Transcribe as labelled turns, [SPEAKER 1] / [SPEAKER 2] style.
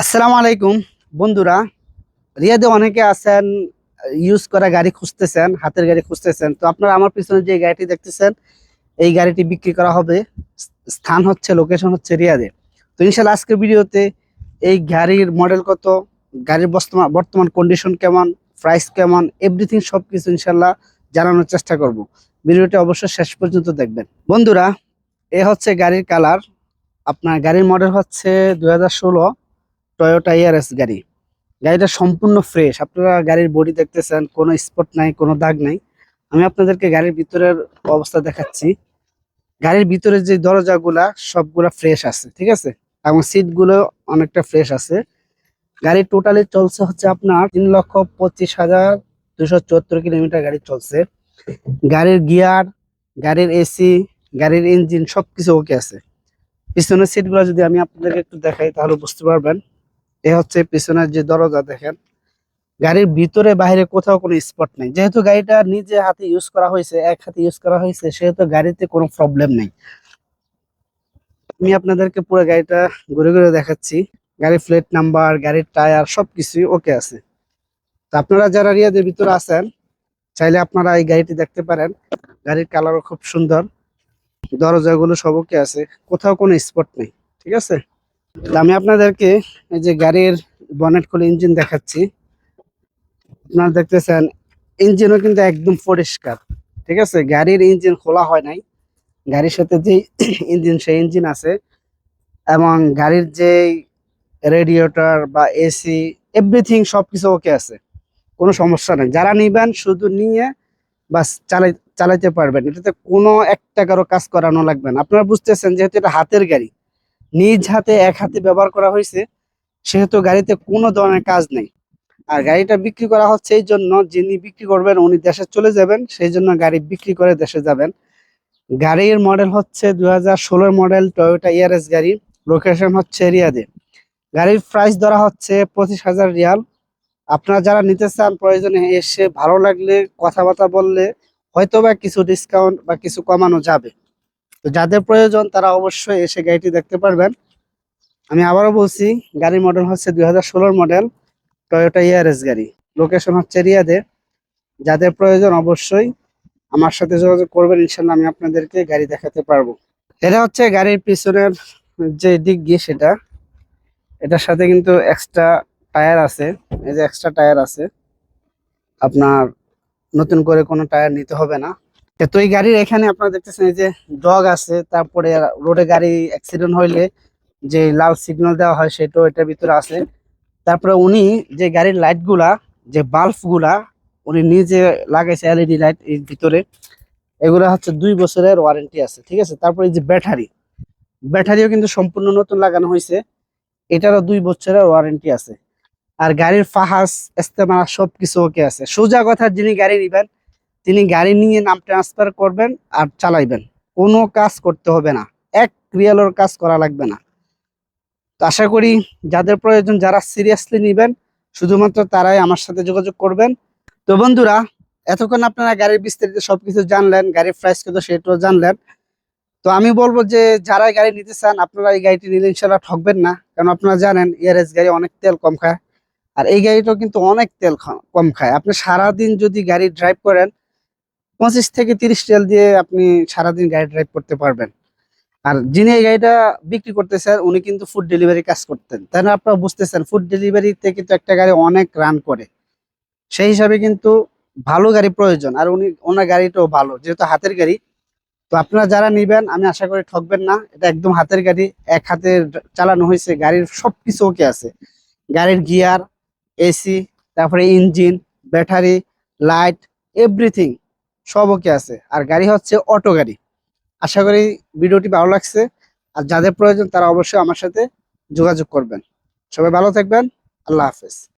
[SPEAKER 1] আসসালামু আলাইকুম বন্ধুরা। রিয়াদে অনেকে আছেন, ইউজ করা গাড়ি খুঁজতেছেন, হাতের গাড়ি খুঁজতেছেন। তো আপনারা আমার পিছনে যে গাড়িটি দেখতেছেন, এই গাড়িটি বিক্রি করা হবে। স্থান হচ্ছে, লোকেশন হচ্ছে রিয়াদে। তো ইনশাল্লাহ আজকের ভিডিওতে এই গাড়ির মডেল কত, গাড়ির বর্তমান বর্তমান কন্ডিশন কেমন, প্রাইস কেমন, এভরিথিং সবকিছু ইনশাল্লাহ জানানোর চেষ্টা করব। ভিডিওটি অবশ্যই শেষ পর্যন্ত দেখবেন বন্ধুরা। এ হচ্ছে গাড়ির কালার। আপনার গাড়ির মডেল হচ্ছে 2016 টয়োটা ইয়ারএস গাড়ি। গাড়িটা সম্পূর্ণ ফ্রেশ। আপনারা গাড়ির বডি দেখতেছেন, কোনো স্পট নাই, কোনো দাগ নাই। আমি আপনাদেরকে গাড়ির ভিতরের অবস্থা দেখাচ্ছি। গাড়ির ভিতরে যে দরজাগুলা সবগুলা ফ্রেশ আছে, ঠিক আছে, এবং সিট গুলো অনেকটা ফ্রেশ আছে। গাড়ি টোটালি চলছে হচ্ছে আপনার 3,25,274 কিলোমিটার গাড়ি চলছে। গাড়ির গিয়ার, গাড়ির এসি, গাড়ির ইঞ্জিন সবকিছু ওকে আছে। পিছনের সিট গুলা যদি আমি আপনাদেরকে একটু দেখাই তাহলে বুঝতে পারবেন। এ হচ্ছে পিছনের যে দরজা দেখেন। গাড়ির ভিতরে বাইরে কোথাও কোনো স্পট নেই। যেহেতু গাড়িটা নিজে হাতে ইউজ করা হয়েছে, এক হাতে ইউজ করা হয়েছে, সেহেতু গাড়িতে কোনো প্রবলেম নেই। আমি আপনাদেরকে পুরো গাড়িটা ঘুরে ঘুরে দেখাচ্ছি। গাড়ির প্লেট নাম্বার, গাড়ির টায়ার সবকিছুই ওকে আছে। তো আপনারা যারা রিয়াদের ভিতরে আছেন, চাইলে আপনারা এই গাড়িটি দেখতে পারেন। গাড়ির কালারও খুব সুন্দর, দরজাগুলো সব ওকে আছে, কোথাও কোনো স্পট নেই, ঠিক আছে। তো আমি আপনাদেরকে এই যে গাড়ির বনেট খুলে ইঞ্জিন দেখাচ্ছি। আপনারা দেখতেছেন ইঞ্জিনও কিন্তু একদম পরিষ্কার, ঠিক আছে। গাড়ির ইঞ্জিন খোলা হয় নাই, গাড়ির সাথে যে ইঞ্জিন সেই ইঞ্জিন আছে। এবং গাড়ির যে রেডিয়েটর বা এসি, এভরিথিং সবকিছু ওকে আছে, কোনো সমস্যা নেই। যারা নিবেন শুধু নিয়ে বাস চালাইতে পারবেন। এটাতে কোনো এক টাকারও কাজ করানো লাগবে না। আপনারা বুঝতেছেন যেহেতু এটা হাতের গাড়ি, নিজ হাতে এক হাতে ব্যবহার করা হয়েছে, সেহেতু গাড়িতে কোনো ধরনের কাজ নেই। আর গাড়িটা বিক্রি করা হচ্ছে এই জন্য, যিনি বিক্রি করবেন উনি দেশে চলে যাবেন, সেই জন্য গাড়ি বিক্রি করে দেশে যাবেন। গাড়ির মডেল হচ্ছে 2016 মডেল টয়োটা ইয়ারএস গাড়ি। লোকেশন হচ্ছে রিয়াদে। গাড়ির প্রাইস ধরা হচ্ছে 25,000 রিয়াল। আপনারা যারা নিতে চান প্রয়োজনে এসে ভালো লাগলে কথাবার্তা বললে হয়তোবা কিছু ডিসকাউন্ট বা কিছু কমানো যাবে। তো যাদের প্রয়োজন তারা অবশ্যই এসে গাড়িটি দেখতে পারবেন। আমি আবারও বলছি, গাড়ির মডেল হচ্ছে 2016 মডেল টয়োটা ইয়ারএস গাড়ি। লোকেশন হচ্ছে রিয়াদে। যাদের প্রয়োজন অবশ্যই আমার সাথে যোগাযোগ করবেন, ইনশাল্লাহ আমি আপনাদেরকে গাড়ি দেখাতে পারবো। এটা হচ্ছে গাড়ির পিছনের যে দিক দিয়ে সেটা, এটার সাথে কিন্তু এক্সট্রা টায়ার আছে। এই যে এক্সট্রা টায়ার আছে, আপনার নতুন করে কোনো টায়ার নিতে হবে না। তো এই গাড়ির এখানে আপনারা দেখতেছেন এই যে ডগ আছে। তারপরে রোডে গাড়ি অ্যাক্সিডেন্ট হইলে যে লাল সিগন্যাল দেওয়া হয় সেটাও এটার ভিতরে আছে। তারপরে উনি যে গাড়ির লাইট গুলা, যে বাল্ব গুলা উনি নিজে লাগাইছে, এলইডি লাইট এর ভিতরে। এগুলা হচ্ছে 2 বছরের ওয়ারেন্টি আছে, ঠিক আছে। তারপরে এই যে ব্যাটারিও কিন্তু সম্পূর্ণ নতুন লাগানো হয়েছে, এটারও 2 বছরের ওয়ারেন্টি আছে। আর গাড়ির ফাহাস ইস্তেমাল সবকিছু ওকে আছে। সোজা কথা, যিনি গাড়ি নিবেন তিনি গাড়ি নিয়ে নাম ট্রান্সফার করবেন আর চালাইবেন, কোনো কাজ করতে হবে না, এক রিয়ালের কাজ করা লাগবে না। তো আশা করি যাদের প্রয়োজন, যারা সিরিয়াসলি নিবেন, শুধুমাত্র তারাই আমার সাথে যোগাযোগ করবেন। তো বন্ধুরা, এতক্ষণ আপনারা গাড়ির বিস্তারিত সবকিছু জানলেন, গাড়ির প্রাইস কত সেটাও জানলেন। তো আমি বলবো যে যারা গাড়ি নিতে চান আপনারা এই গাড়িটি নিলে ইনশাল্লাহ ঠকবেন না। কারণ আপনারা জানেন ইয়ারএস গাড়ি অনেক তেল কম খায়, আর এই গাড়িটাও কিন্তু অনেক তেল কম খায়। আপনি সারাদিন যদি গাড়ি ড্রাইভ করেন 25 থেকে 30 তেল দিয়ে আপনি সারাদিন গাড়ি ড্রাইভ করতে পারবেন। আর যিনি এই গাড়িটা বিক্রি করতেছেন উনি কিন্তু ফুড ডেলিভারি কাজ করতেন, তাই না? আপনারা বুঝতেছেন ফুড ডেলিভারিতে কিন্তু একটা গাড়ি অনেক রান করে, সেই হিসাবে কিন্তু ভালো গাড়ি প্রয়োজন। আর ওনার গাড়িটাও ভালো, যেহেতু হাতের গাড়ি। তো আপনারা যারা নিবেন আমি আশা করি ঠকবেন না। এটা একদম হাতের গাড়ি, এক হাতে চালানো হয়েছে, গাড়ির সবকিছু ওকে আছে। গাড়ির গিয়ার, এসি, তারপরে ইঞ্জিন, ব্যাটারি, লাইট, এভরিথিং সব ওকে আছে। আর গাড়ি হচ্ছে অটো গাড়ি। আশা করি ভিডিওটি ভালো লাগছে। আর যাদের প্রয়োজন তারা অবশ্যই আমার সাথে যোগাযোগ করবেন। সবাই ভালো থাকবেন। আল্লাহ হাফেজ।